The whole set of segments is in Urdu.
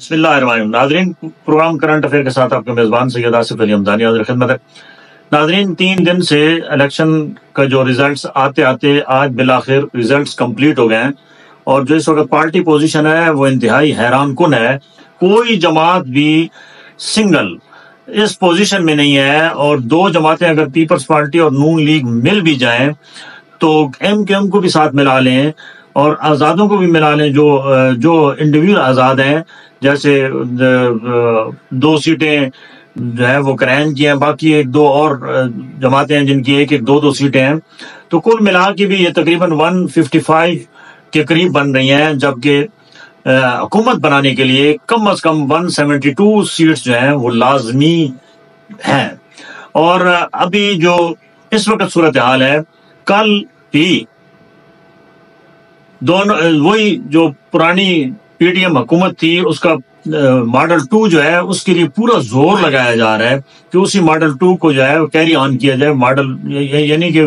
بسم اللہ الرحمن الرحیم۔ ناظرین، پروگرام کرنٹ افیئر کے ساتھ آپ کے میزبان سید آصف علی حمدانی حاضر خدمت ہے۔ ناظرین، 3 دن سے الیکشن کا جو ریزلٹس آتے آتے آج بالآخر ریزلٹس کمپلیٹ ہو گئے ہیں، اور جو اس وقت پارٹی پوزیشن ہے وہ انتہائی حیران کن ہے۔ کوئی جماعت بھی سنگل اس پوزیشن میں نہیں ہے، اور 2 جماعتیں اگر پیپلز پارٹی اور نون لیگ مل بھی جائیں تو ایم کیو ایم کو بھی ساتھ ملا لیں اور آزادوں کو بھی ملا لیں، جو انڈیویجول آزاد ہیں، جیسے 2 سیٹیں جو ہے وہ کرین کی ہیں، باقی 1-2 اور جماعتیں ہیں جن کی 1-2 سیٹیں ہیں، تو کل ملا کے بھی یہ تقریباً 155 کے قریب بن رہی ہیں، جبکہ حکومت بنانے کے لیے کم از کم 172 سیٹس جو ہیں وہ لازمی ہیں۔ اور ابھی جو اس وقت صورتحال ہے، کل بھی وہی جو پرانی پی ٹی ایم حکومت تھی اس کا ماڈل 2 جو ہے اس کے لیے پورا زور لگایا جا رہا ہے کہ اسی ماڈل 2 کو جو ہے کیری آن کیا جائے، یعنی کہ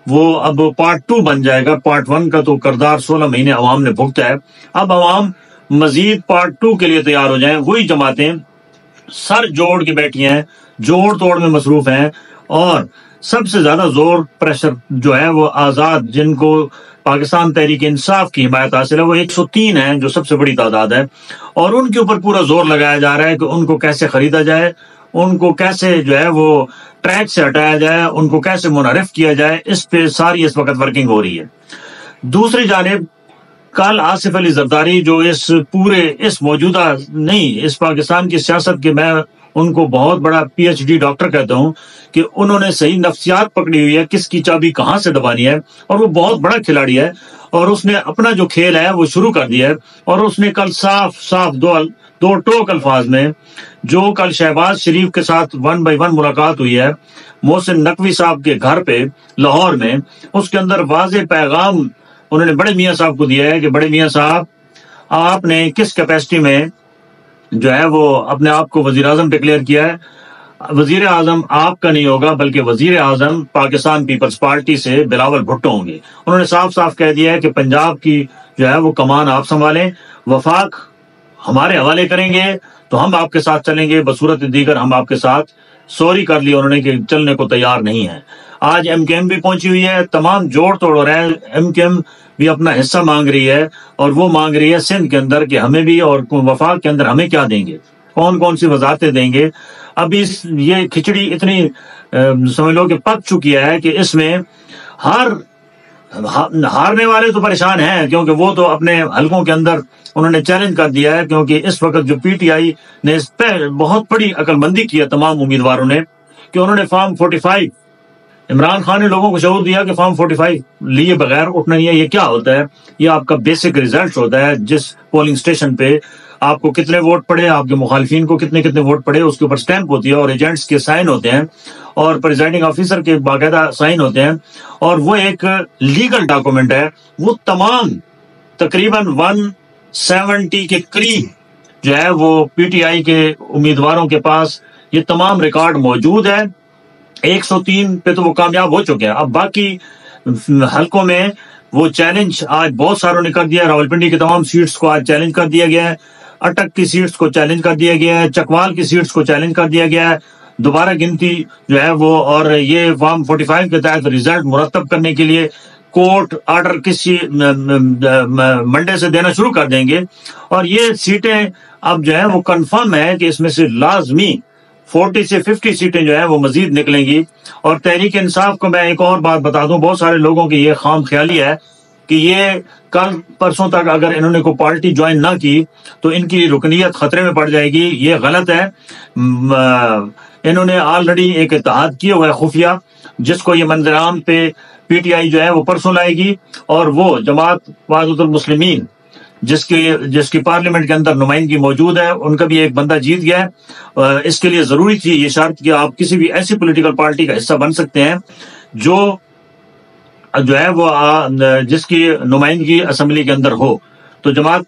وہ اب پارٹ 2 بن جائے گا۔ پارٹ 1 کا تو کردار 16 مہینے عوام نے بھگتا ہے، اب عوام مزید پارٹ 2 کے لیے تیار ہو جائیں۔ وہی جماعتیں سر جوڑ کے بیٹھی ہیں، جوڑ توڑ میں مصروف ہیں، اور سب سے زیادہ زور پریشر جو ہے وہ آزاد، جن کو پاکستان تحریک انصاف کی حمایت حاصل ہے، وہ 103 ہیں، جو سب سے بڑی تعداد ہے، اور ان کے اوپر پورا زور لگایا جا رہا ہے کہ ان کو کیسے خریدا جائے، ان کو کیسے جو ہے وہ ٹریک سے ہٹایا جائے، ان کو کیسے منحرف کیا جائے، اس پہ ساری اس وقت ورکنگ ہو رہی ہے۔ دوسری جانب کل آصف علی زرداری، جو اس موجودہ نہیں، اس پاکستان کی سیاست کے میں ان کو بہت بڑا پی ایچ ڈی ڈاکٹر کہتا ہوں کہ انہوں نے صحیح نفسیات پکڑی ہوئی ہے، کس کی چابی کہاں سے دبانی ہے، اور وہ بہت بڑا کھلاڑی ہے، اور اس نے اپنا جو کھیل ہے وہ شروع کر دیا ہے۔ اور اس نے کل صاف دو ٹوک الفاظ میں، جو کل شہباز شریف کے ساتھ 1 بائی 1 ملاقات ہوئی ہے محسن نقوی صاحب کے گھر پہ لاہور میں، اس کے اندر واضح پیغام انہوں نے بڑے میاں صاحب کو دیا ہے کہ بڑے میاں صاحب، آپ نے کس کیپیسٹی میں جو ہے وہ اپنے آپ کو وزیر اعظم ڈکلیئر کیا ہے؟ وزیر اعظم آپ کا نہیں ہوگا، بلکہ وزیر اعظم پاکستان پیپلز پارٹی سے بلاول بھٹو ہوں گے۔ انہوں نے صاف کہہ دیا ہے کہ پنجاب کی جو ہے وہ کمان آپ سنبھالیں، وفاق ہمارے حوالے کریں گے تو ہم آپ کے ساتھ چلیں گے، بصورت دیگر ہم آپ کے ساتھ سوری کر لی انہوں نے کہ چلنے کو تیار نہیں ہے۔ آج ایم کیو ایم بھی پہنچی ہوئی ہے، تمام جوڑ توڑ ہو رہا ہے، ایم کیو ایم بھی اپنا حصہ مانگ رہی ہے، اور وہ مانگ رہی ہے سندھ کے اندر کہ ہمیں بھی، اور وفاق کے اندر ہمیں کیا دیں گے، کون سی وزارتیں دیں گے۔ اب یہ کھچڑی اتنی سمجھ لو کہ پک چکی ہے کہ اس میں ہارنے والے تو پریشان ہیں، کیونکہ وہ تو اپنے حلقوں کے اندر انہوں نے چیلنج کر دیا ہے، کیونکہ اس وقت جو پی ٹی آئی نے اس پہ بہت بڑی عقل مندی کی ہے تمام امیدواروں نے، کہ انہوں نے فارم 45، عمران خان نے لوگوں کو شعور دیا کہ فارم 45 لیے بغیر اٹھنا نہیں ہے۔ یہ کیا ہوتا ہے؟ یہ آپ کا بیسک ریزلٹ ہوتا ہے، جس پولنگ سٹیشن پہ آپ کو کتنے ووٹ پڑے، آپ کے مخالفین کو کتنے ووٹ پڑے، اس کے اوپر سٹیمپ ہوتی ہے، اور ایجنٹس کے سائن ہوتے ہیں، اور پریزائڈنگ آفیسر کے باقاعدہ سائن ہوتے ہیں، اور وہ ایک لیگل ڈاکومنٹ ہے۔ وہ تمام تقریباً 170 کے قریب جو ہے وہ پی ٹی آئی کے امیدواروں کے پاس یہ تمام ریکارڈ موجود ہے۔ 103 پہ تو وہ کامیاب ہو چکے ہیں۔ اب باقی حلقوں میں وہ چیلنج آج بہت ساروں نے کر دیا، راولپنڈی کی تمام سیٹس کو آج چیلنج کر دیا گیا ہے، اٹک کی سیٹس کو چیلنج کر دیا گیا ہے، چکوال کی سیٹس کو چیلنج کر دیا گیا ہے، دوبارہ گنتی جو ہے وہ، اور یہ فارم 45 کے تحت ریزلٹ مرتب کرنے کے لیے کورٹ آرڈر کسی منڈے سے دینا شروع کر دیں گے، اور یہ سیٹیں اب جو ہے وہ کنفرم ہے کہ اس میں سے لازمی 40 سے 50 سیٹیں جو ہیں وہ مزید نکلیں گی۔ اور تحریک انصاف کو میں ایک اور بات بتا دوں، بہت سارے لوگوں کی یہ خام خیالی ہے کہ یہ کل پرسوں تک اگر انہوں نے کوئی پارٹی جوائن نہ کی تو ان کی رکنیت خطرے میں پڑ جائے گی۔ یہ غلط ہے۔ انہوں نے آلریڈی ایک اتحاد کیا ہوا ہے خفیہ، جس کو یہ منظر عام پہ پی ٹی آئی جو ہے وہ پرسوں لائے گی، اور وہ جماعت وحدت المسلمین جس کی پارلیمنٹ کے اندر نمائندگی موجود ہے، ان کا بھی ایک بندہ جیت گیا ہے۔ اس کے لیے ضروری تھی یہ شرط کہ آپ کسی بھی ایسی پولیٹیکل پارٹی کا حصہ بن سکتے ہیں جو ہے وہ جس کی نمائندگی اسمبلی کے اندر ہو، تو جماعت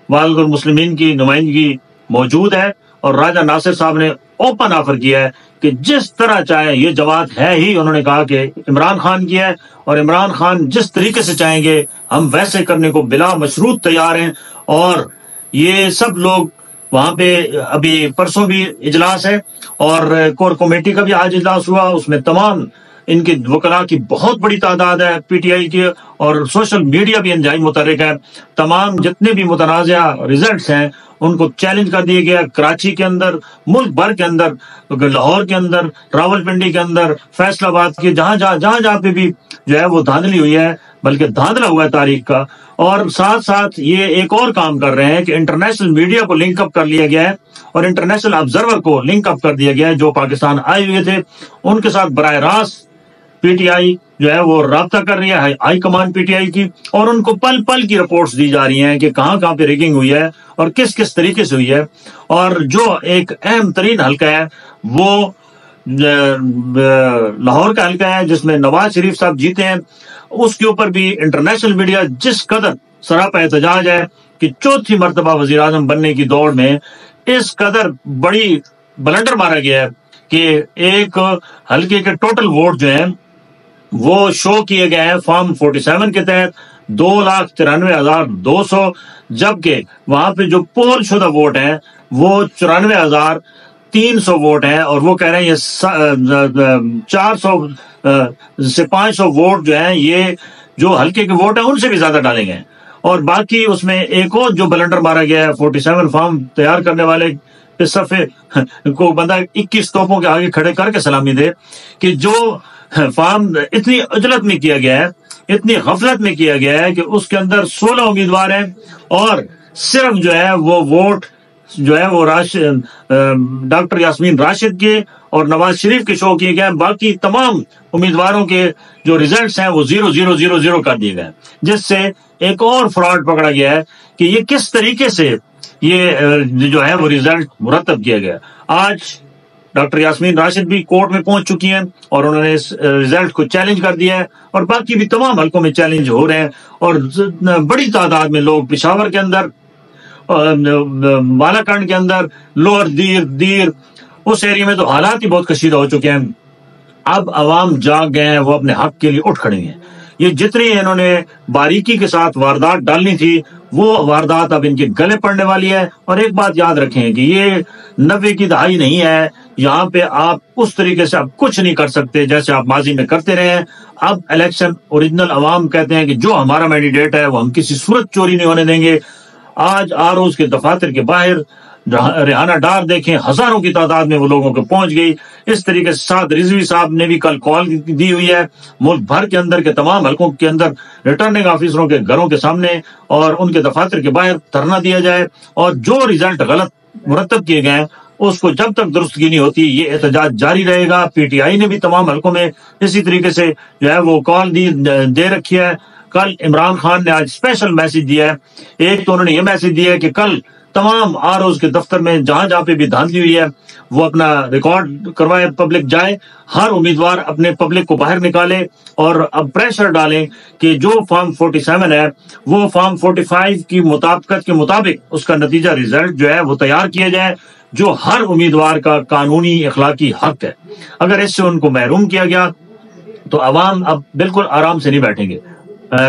وحدت المسلمین کی نمائندگی موجود ہے، اور راجہ ناصر صاحب نے اوپن آفر کیا ہے کہ جس طرح چاہیں، یہ جماعت ہے ہی، انہوں نے کہا کہ عمران خان کی ہے، اور عمران خان جس طریقے سے چاہیں گے ہم ویسے کرنے کو بلا مشروط تیار ہیں، اور یہ سب لوگ وہاں پہ ابھی پرسوں بھی اجلاس ہے اور کور کمیٹی کا بھی آج اجلاس ہوا، اس میں تمام ان کے وکلاء کی بہت بڑی تعداد ہے پی ٹی آئی کی، اور سوشل میڈیا بھی انتہائی متحرک ہے۔ تمام جتنے بھی متنازع ریزلٹس ہیں ان کو چیلنج کر دیا گیا، کراچی کے اندر، ملک بھر کے اندر، لاہور کے اندر، راول پنڈی کے اندر، فیصل آباد کے، جہاں پہ بھی جو ہے وہ دھاندلی ہوئی ہے، بلکہ دھاندلا ہوا ہے تاریخ کا۔ اور ساتھ ساتھ یہ ایک اور کام کر رہے ہیں کہ انٹرنیشنل میڈیا کو لنک اپ کر لیا گیا ہے اور انٹرنیشنل آبزرور کو لنک اپ کر دیا گیا ہے جو پاکستان آئے ہوئے تھے، ان کے ساتھ براہ راست پی ٹی آئی جو ہے وہ رابطہ کر رہی ہے، high command P T I کی، اور ان کو پل پل کی رپورٹس دی جا رہی ہیں کہ کہاں کہاں پہ ریگنگ ہوئی ہے اور کس کس طریقے سے ہوئی ہے۔ اور جو ایک اہم ترین حلقہ ہے وہ لاہور کا حلقہ ہے جس میں نواز شریف صاحب جیتے ہیں، اس کے اوپر بھی انٹرنیشنل میڈیا جس قدر سراپا احتجاج ہے کہ چوتھی مرتبہ وزیر اعظم بننے کی دوڑ میں اس قدر بڑی بلنڈر مارا گیا ہے کہ ایک حلقے کے ٹوٹل ووٹ جو ہیں وہ شو کیے گئے ہیں فارم 47 کے تحت 2,93,200، جبکہ وہاں پہ جو پول شدہ ووٹ ہیں وہ 94,300 ووٹ ہیں، اور وہ کہہ رہے ہیں یہ 400 سے 500 ووٹ جو ہیں یہ جو حلقے کے ووٹ ہیں ان سے بھی زیادہ ڈالے گئے ہیں۔ اور باقی اس میں ایک اور جو بلنڈر مارا گیا ہے 47 فارم تیار کرنے والے اس صفحے کو بندہ 21 توپوں کے آگے کھڑے کر کے سلامی دے کہ جو فارم اتنی عجلت میں کیا گیا ہے، اتنی غفلت میں کیا گیا ہے کہ اس کے اندر 16 امیدوار ہیں اور صرف جو ہے وہ ووٹ جو ہے وہ ڈاکٹر یاسمین راشد کے اور نواز شریف کے شو کیے گئے ہیں، باقی تمام امیدواروں کے جو ریزلٹس ہیں وہ 0,0,0,0 کر دیے گئے، جس سے ایک اور فراڈ پکڑا گیا ہے کہ یہ کس طریقے سے یہ جو ہے وہ ریزلٹ مرتب کیا گیا۔ آج ڈاکٹر یاسمین راشد بھی کورٹ میں پہنچ چکی ہیں اور انہوں نے اس ریزلٹ کو چیلنج کر دیا ہے، اور باقی بھی تمام حلقوں میں چیلنج ہو رہے ہیں، اور بڑی تعداد میں لوگ پشاور کے اندر، بالا کنڈ کے اندر، لوور دیر اس ایریا میں تو حالات ہی بہت کشیدہ ہو چکے ہیں۔ اب عوام جاگ گئے ہیں، وہ اپنے حق کے لیے اٹھ کھڑے ہیں۔ یہ جتنی انہوں نے باریکی کے ساتھ واردات ڈالنی تھی وہ واردات اب ان کے گلے پڑنے والی ہے۔ اور ایک بات یاد رکھیں کہ یہ 90 کی دہائی نہیں ہے، یہاں پہ آپ اس طریقے سے آپ کچھ نہیں کر سکتے جیسے آپ ماضی میں کرتے رہے ہیں۔ اب الیکشن اوریجنل عوام کہتے ہیں کہ جو ہمارا مینڈیٹ ہے وہ ہم کسی صورت چوری نہیں ہونے دیں گے۔ آج آروز کے دفاتر کے باہر ریحانہ ڈار دیکھیں، ہزاروں کی تعداد میں وہ لوگوں کو پہنچ گئی۔ اس طریقے سے سعد رضوی صاحب نے بھی کل کال دی ہوئی ہے ملک بھر کے اندر کے تمام حلقوں کے اندر ریٹرننگ آفیسروں کے گھروں کے سامنے اور ان کے دفاتر کے باہر دھرنا دیا جائے، اور جو ریزلٹ غلط مرتب کیے گئے ہیں اس کو جب تک درستگی نہیں ہوتی یہ احتجاج جاری رہے گا۔ پی ٹی آئی نے بھی تمام حلقوں میں اسی طریقے سے جو ہے وہ کال دے رکھی ہے۔ کل عمران خان نے آج اسپیشل میسج دیا ہے، ایک تو انہوں نے یہ میسج دیا ہے کہ کل تمام آروز کے دفتر میں جہاں پہ بھی دھاندلی ہوئی ہے وہ اپنا ریکارڈ کروائے، پبلک جائے، ہر امیدوار اپنے پبلک کو باہر نکالے اور اب پریشر ڈالیں کہ جو فارم 47 ہے وہ فارم 45 کی مطابقت کے مطابق اس کا نتیجہ ریزلٹ جو ہے وہ تیار کیا جائے، جو ہر امیدوار کا قانونی اخلاقی حق ہے۔ اگر اس سے ان کو محروم کیا گیا تو عوام اب بالکل آرام سے نہیں بیٹھیں گے۔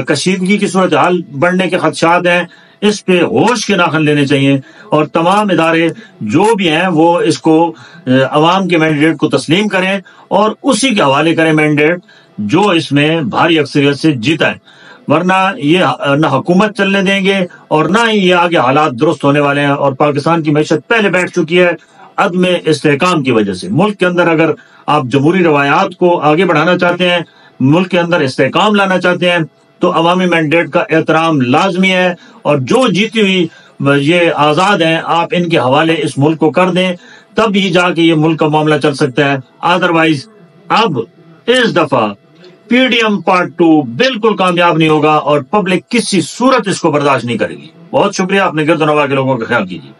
کشیدگی کی صورتحال بڑھنے کے خدشات ہیں، اس پہ ہوش کے ناخن لینے چاہیے، اور تمام ادارے جو بھی ہیں وہ اس کو عوام کے مینڈیٹ کو تسلیم کریں اور اسی کے حوالے کریں مینڈیٹ جو اس میں بھاری اکثریت سے جیتا ہے، ورنہ یہ نہ حکومت چلنے دیں گے اور نہ ہی یہ آگے حالات درست ہونے والے ہیں۔ اور پاکستان کی معیشت پہلے بیٹھ چکی ہے عدم استحکام کی وجہ سے۔ ملک کے اندر اگر آپ جمہوری روایات کو آگے بڑھانا چاہتے ہیں، ملک کے اندر استحکام لانا چاہتے ہیں تو عوامی مینڈیٹ کا احترام لازمی ہے، اور جو جیتی ہوئی یہ آزاد ہیں آپ ان کے حوالے اس ملک کو کر دیں، تب ہی جا کے یہ ملک کا معاملہ چل سکتا ہے۔ ادروائز اب اس دفعہ پی ڈی ایم پارٹ 2 بالکل کامیاب نہیں ہوگا اور پبلک کسی صورت اس کو برداشت نہیں کرے گی۔ بہت شکریہ، اپنے گرد و نواح کے لوگوں کا خیال کیجیے۔